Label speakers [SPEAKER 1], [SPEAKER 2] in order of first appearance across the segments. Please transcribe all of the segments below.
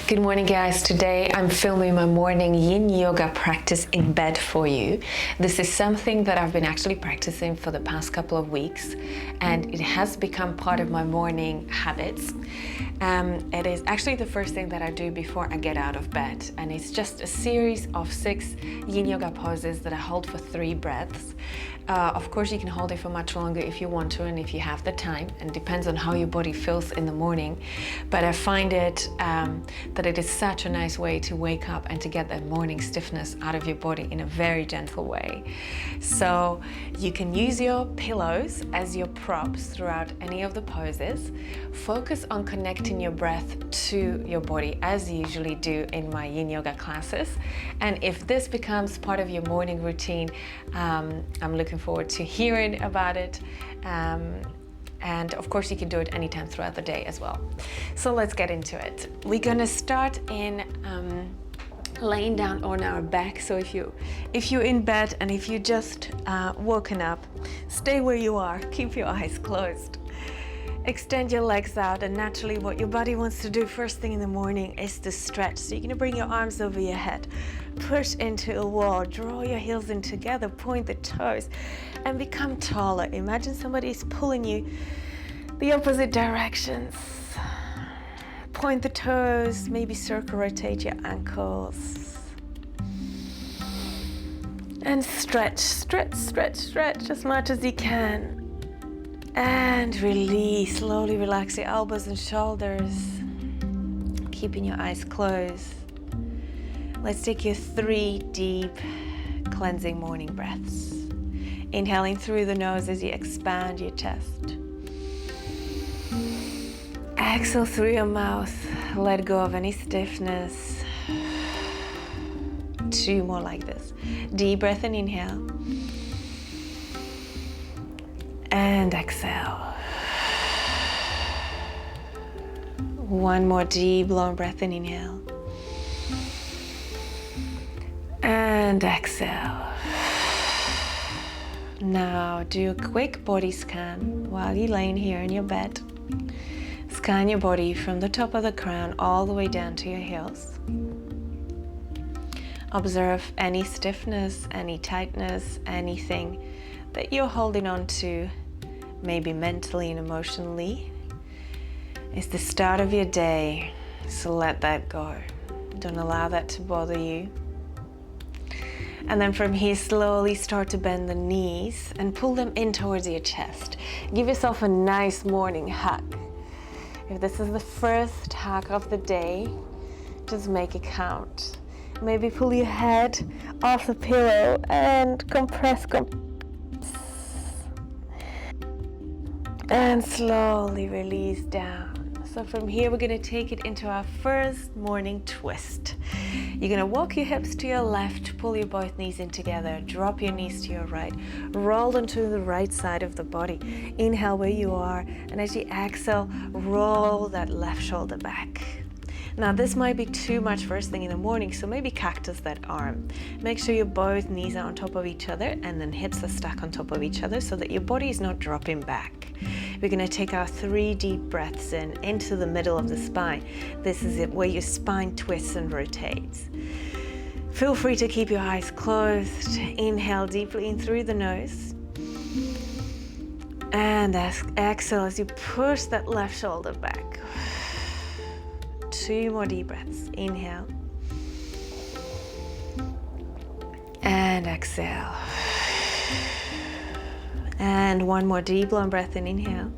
[SPEAKER 1] Good morning, guys. Today I'm filming my morning yin yoga practice in bed for you. This is something that I've been actually practicing for the past couple of weeks, and it has become part of my morning habits. It is actually the first thing that I do before I get out of bed, and it's just a series of 6 yin yoga poses that I hold for 3 breaths. Of course, you can hold it for much longer if you want to and if you have the time, and depends on how your body feels in the morning. But I find it that it is such a nice way to wake up and to get that morning stiffness out of your body in a very gentle way. So you can use your pillows as your props throughout any of the poses. Focus on connecting your breath to your body as you usually do in my yin yoga classes. And if this becomes part of your morning routine, I'm looking forward to hearing about it. And of course you can do it anytime throughout the day as well. So let's get into it. We're gonna start in laying down on our back. So if you're in bed and if you just woken up, stay where you are, keep your eyes closed. Extend your legs out, and naturally what your body wants to do first thing in the morning is to stretch. So you're gonna bring your arms over your head, push into a wall, draw your heels in together, point the toes, and become taller. Imagine somebody is pulling you the opposite directions. Point the toes, maybe circle rotate your ankles. And stretch, stretch, stretch, stretch as much as you can. And release, slowly relax your elbows and shoulders, keeping your eyes closed. Let's take your 3 deep cleansing morning breaths. Inhaling through the nose as you expand your chest. Exhale through your mouth, let go of any stiffness. 2 more like this. Deep breath and inhale. And exhale. 1 more deep, long breath and inhale. And exhale. Now do a quick body scan while you're laying here in your bed. Scan your body from the top of the crown all the way down to your heels. Observe any stiffness, any tightness, anything that you're holding on to, maybe mentally and emotionally. It's the start of your day, so let that go. Don't allow that to bother you. And then from here, slowly start to bend the knees and pull them in towards your chest. Give yourself a nice morning hug. If this is the first hug of the day, just make it count. Maybe pull your head off the pillow and compress. And slowly release down. So from here, we're gonna take it into our first morning twist. You're gonna walk your hips to your left, pull your both knees in together, drop your knees to your right, roll onto the right side of the body. Inhale where you are, and as you exhale, roll that left shoulder back. Now this might be too much first thing in the morning, so maybe cactus that arm. Make sure your both knees are on top of each other and then hips are stuck on top of each other so that your body is not dropping back. We're gonna take our 3 deep breaths in into the middle of the spine. This is it, where your spine twists and rotates. Feel free to keep your eyes closed. Inhale deeply in through the nose. And exhale as you push that left shoulder back. 2 more deep breaths. Inhale. And exhale. And 1 more deep long breath in. Inhale.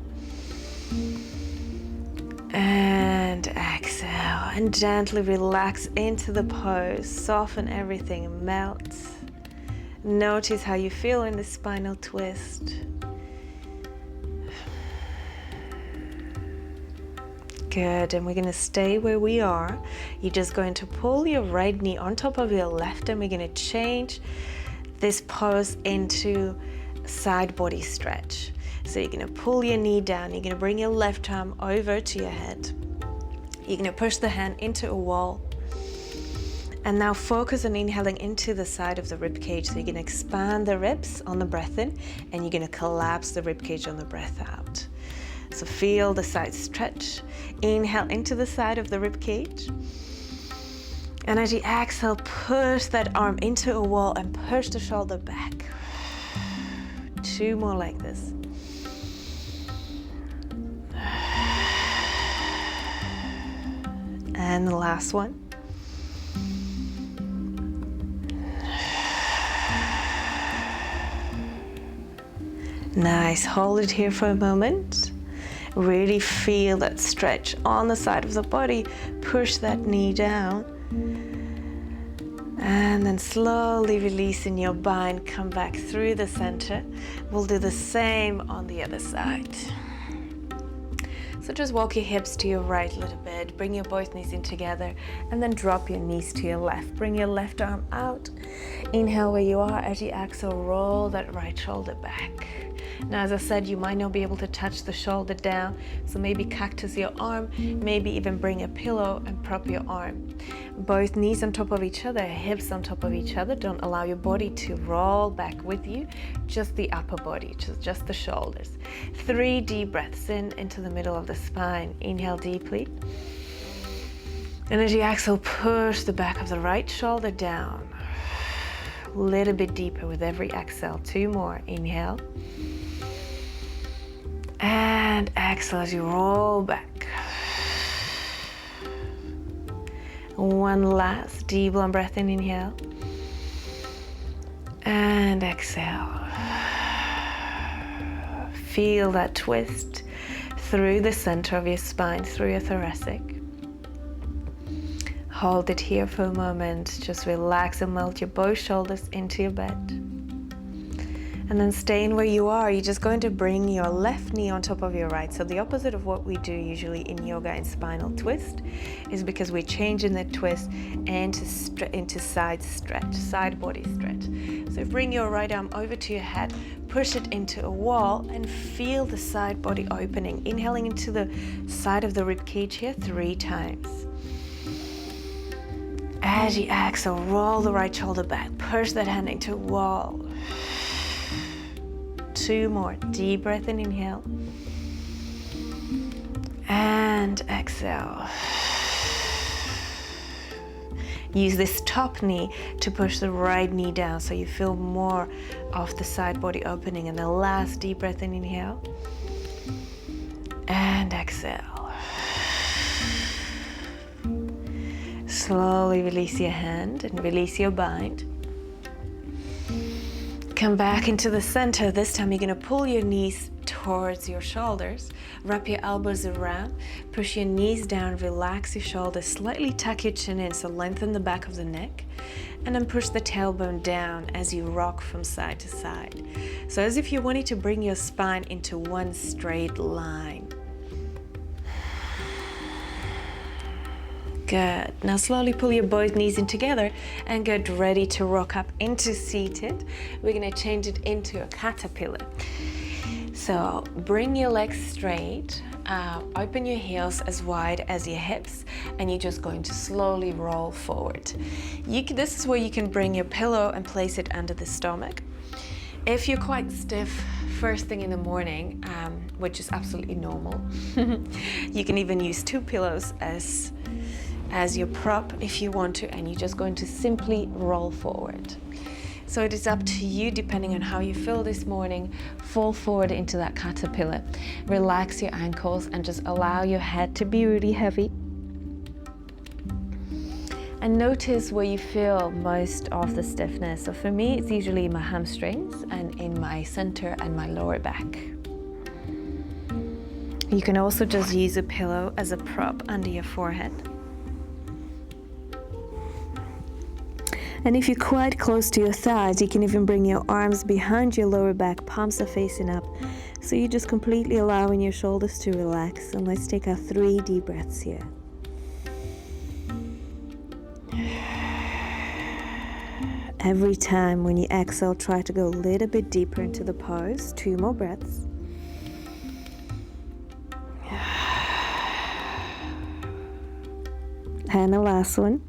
[SPEAKER 1] And exhale. And gently relax into the pose. Soften everything, melt. Notice how you feel in the spinal twist. Good, and we're gonna stay where we are. You're just going to pull your right knee on top of your left, and we're gonna change this pose into side body stretch. So you're gonna pull your knee down, you're gonna bring your left arm over to your head. You're gonna push the hand into a wall. And now focus on inhaling into the side of the rib cage. So you're gonna expand the ribs on the breath in, and you're gonna collapse the rib cage on the breath out. So feel the side stretch. Inhale into the side of the rib cage. And as you exhale, push that arm into a wall and push the shoulder back. 2 more like this. And the last one. Nice, hold it here for a moment. Really feel that stretch on the side of the body. Push that knee down. And then slowly releasing your bind, come back through the center. We'll do the same on the other side. So just walk your hips to your right a little bit, bring your both knees in together, and then drop your knees to your left. Bring your left arm out. Inhale where you are. As you exhale, roll that right shoulder back. Now, as I said, you might not be able to touch the shoulder down, so maybe cactus your arm, maybe even bring a pillow and prop your arm. Both knees on top of each other, hips on top of each other. Don't allow your body to roll back with you, just the upper body, just the shoulders. 3 deep breaths in into the middle of the spine. Inhale deeply. And as you exhale, push the back of the right shoulder down. A little bit deeper with every exhale. 2 more. Inhale. And exhale as you roll back. One last deep long breath in, inhale. And exhale. Feel that twist through the center of your spine, through your thoracic. Hold it here for a moment. Just relax and melt your both shoulders into your bed. And then staying where you are, you're just going to bring your left knee on top of your right. So the opposite of what we do usually in yoga in spinal twist is because we're changing the twist into side stretch, side body stretch. So bring your right arm over to your head, push it into a wall and feel the side body opening. Inhaling into the side of the rib cage here 3 times. As you exhale, roll the right shoulder back, push that hand into a wall. 2 more. Deep breath in, inhale. And exhale. Use this top knee to push the right knee down so you feel more of the side body opening. And the last deep breath in, inhale. And exhale. Slowly release your hand and release your bind. Come back into the center. This time you're going to pull your knees towards your shoulders. Wrap your elbows around. Push your knees down. Relax your shoulders. Slightly tuck your chin in, so lengthen the back of the neck. And then push the tailbone down as you rock from side to side. So as if you wanted to bring your spine into one straight line. Good. Now slowly pull your both knees in together and get ready to rock up into seated. We're going to change it into a caterpillar. So bring your legs straight, open your heels as wide as your hips, and you're just going to slowly roll forward. This is where you can bring your pillow and place it under the stomach. If you're quite stiff first thing in the morning, which is absolutely normal, you can even use 2 pillows as your prop if you want to, and you're just going to simply roll forward. So it is up to you, depending on how you feel this morning. Fall forward into that caterpillar. Relax your ankles and just allow your head to be really heavy. And notice where you feel most of the stiffness. So for me, it's usually in my hamstrings and in my center and my lower back. You can also just use a pillow as a prop under your forehead. And if you're quite close to your thighs, you can even bring your arms behind your lower back, palms are facing up. So you're just completely allowing your shoulders to relax. And let's take our 3 deep breaths here. Every time when you exhale, try to go a little bit deeper into the pose. 2 more breaths. And the last one.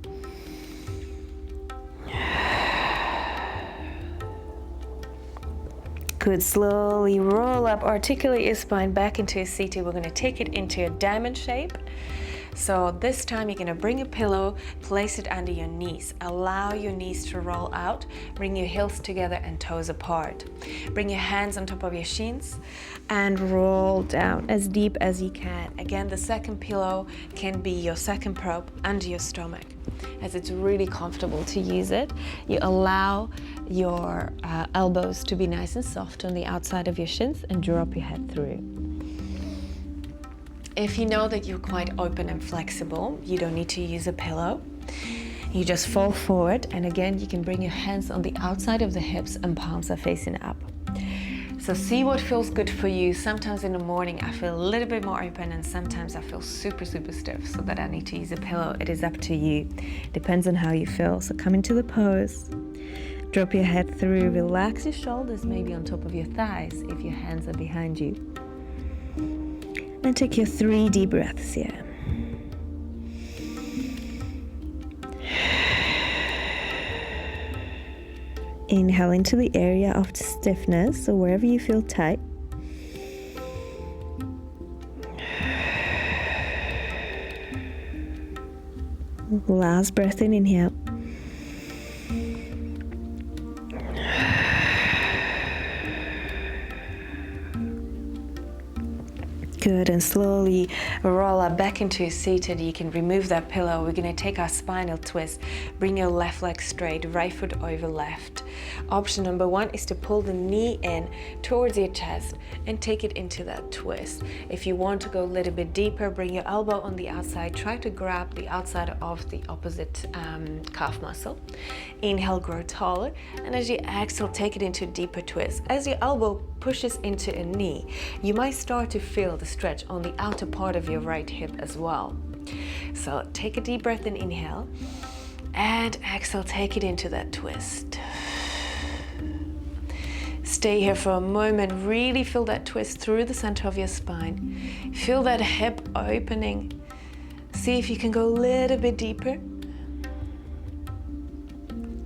[SPEAKER 1] Good. Slowly roll up, articulate your spine back into a seated. We're going to take it into a diamond shape. So this time you're gonna bring a pillow, place it under your knees. Allow your knees to roll out. Bring your heels together and toes apart. Bring your hands on top of your shins and roll down as deep as you can. Again, the second pillow can be your second prop under your stomach, as it's really comfortable to use it. You allow your elbows to be nice and soft on the outside of your shins and drop your head through. If you know that you're quite open and flexible, you don't need to use a pillow. You just fall forward, and again, you can bring your hands on the outside of the hips and palms are facing up. So see what feels good for you. Sometimes in the morning I feel a little bit more open, and sometimes I feel super stiff so that I need to use a pillow. It is up to you. Depends on how you feel. So come into the pose. Drop your head through. Relax your shoulders maybe on top of your thighs if your hands are behind you. And take your 3 deep breaths here. Inhale into the area of stiffness, so wherever you feel tight. Last breath in, inhale. Good, and slowly roll up back into a seated. You can remove that pillow. We're gonna take our spinal twist. Bring your left leg straight, right foot over left. Option number 1 is to pull the knee in towards your chest and take it into that twist. If you want to go a little bit deeper, bring your elbow on the outside. Try to grab the outside of the opposite calf muscle. Inhale, grow taller, and as you exhale, take it into a deeper twist. As your elbow pushes into a knee, you might start to feel the stretch on the outer part of your right hip as well. So take a deep breath and inhale, and exhale, take it into that twist. Stay here for a moment. Really feel that twist through the center of your spine. Feel that hip opening. See if you can go a little bit deeper.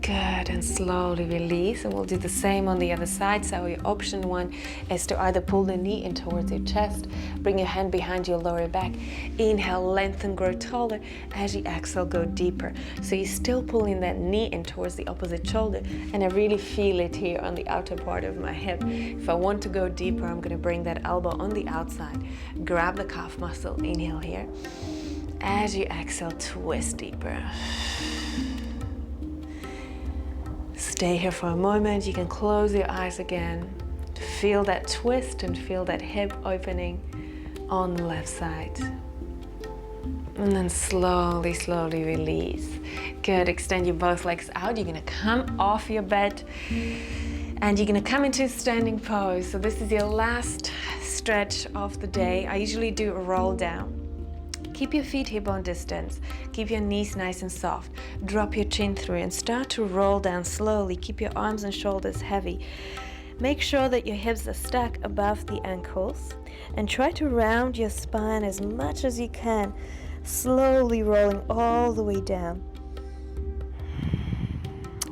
[SPEAKER 1] Good, and slowly release, and we'll do the same on the other side. So your option 1 is to either pull the knee in towards your chest, bring your hand behind your lower back, inhale, lengthen, grow taller. As you exhale, go deeper. So you're still pulling that knee in towards the opposite shoulder, and I really feel it here on the outer part of my hip. If I want to go deeper, I'm gonna bring that elbow on the outside, grab the calf muscle, inhale here. As you exhale, twist deeper. Stay here for a moment. You can close your eyes again. Feel that twist and feel that hip opening on the left side. And then slowly release. Good, extend your both legs out. You're gonna come off your bed and you're gonna come into a standing pose. So this is your last stretch of the day. I usually do a roll down. Keep your feet hip bone distance. Keep your knees nice and soft. Drop your chin through and start to roll down slowly. Keep your arms and shoulders heavy. Make sure that your hips are stacked above the ankles and try to round your spine as much as you can, slowly rolling all the way down.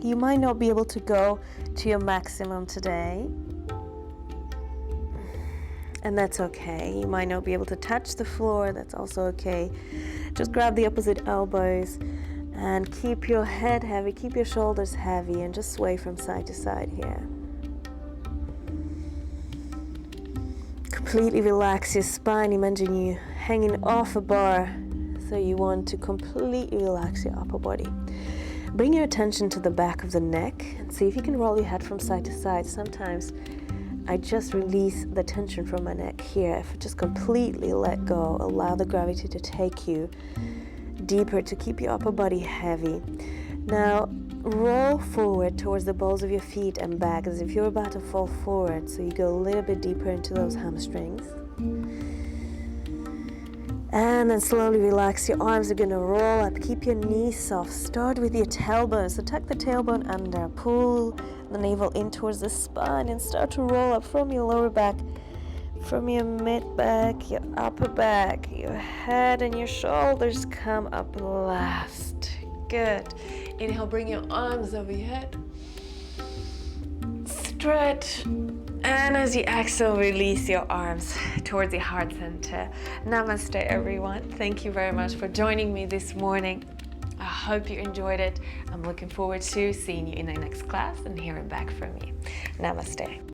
[SPEAKER 1] You might not be able to go to your maximum today, and that's okay. You might not be able to touch the floor, that's also okay. Just grab the opposite elbows and keep your head heavy, keep your shoulders heavy, and just sway from side to side here. Completely relax your spine. Imagine you hanging off a bar, so you want to completely relax your upper body. Bring your attention to the back of the neck and see if you can roll your head from side to side. Sometimes I just release the tension from my neck here. If I just completely let go, allow the gravity to take you deeper, to keep your upper body heavy. Now roll forward towards the balls of your feet and back as if you're about to fall forward, so you go a little bit deeper into those hamstrings. And then slowly relax. Your arms are gonna roll up. Keep your knees soft. Start with your tailbone. So tuck the tailbone under. Pull the navel in towards the spine and start to roll up from your lower back, from your mid back, your upper back, your head and your shoulders come up last. Good. Inhale, bring your arms over your head. Stretch And as you exhale, release your arms towards your heart center. Namaste, everyone. Thank you very much for joining me this morning. I hope you enjoyed it. I'm looking forward to seeing you in the next class and hearing back from you. Namaste.